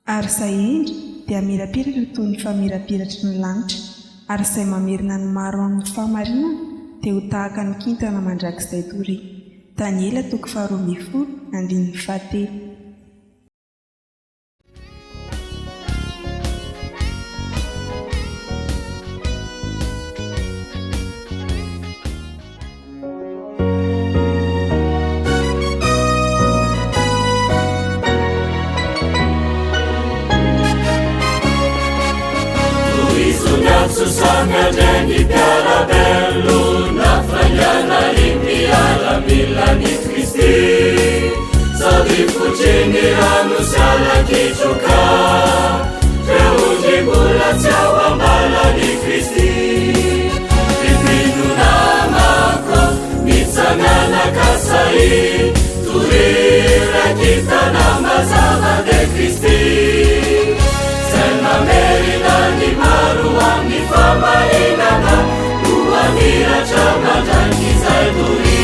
Ary izay indra dia mirapiratra toy ny famirapiratra ny lanitra, ary izay mamerina ny maro amin'ny famarinana dia ho tahaka ny kintana mandrakizay tory. Daniela 2:10-7. Susangadeni piarabello na fagnana rimpiaramilani Kristi sadi fucini rano siala kichuka treujimula siawambala ni Kristi ipinu namako nitsangana kasai turira kita namazava de Kristi senamerilani maruani famainana uanira chamadangizai duri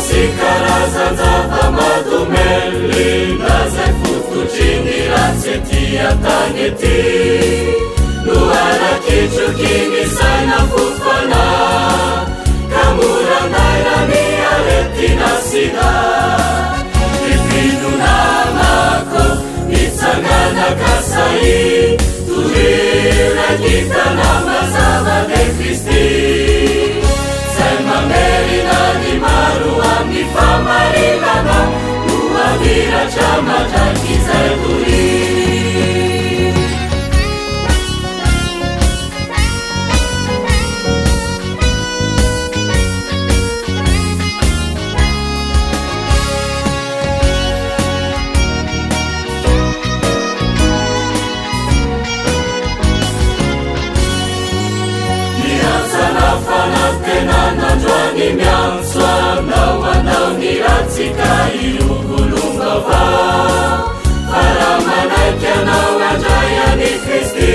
Sikarazanzava madumeli nazai futucini ransetia tangeti nuara kichukini saina fufana kamurandairani aletina sida ipinu namako nitsangana kasai turira kita namazava de Kristi Mamerilani maruami famarilana uavira chamadangizai duri Ni mianswa na wanao ni ratsika ilugulungava Paramanaikia na wajaya ni Kristi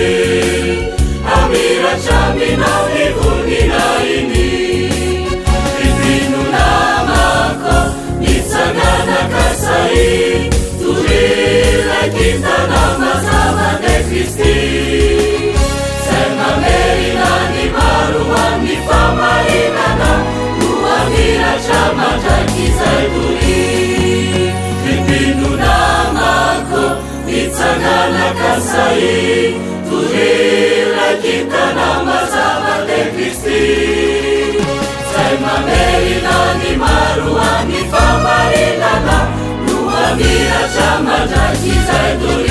Amira chami na vivuni na ini Ipinu namako nitsangana kasai Turira kita na mazava de Kristi Sema merilani maruani famarinana Amira chamadangizai duri ipinu namako nitsangana kasai turira kita namazava de Kristi sai mamerilani maruani famarinana Amira chamadangizai duri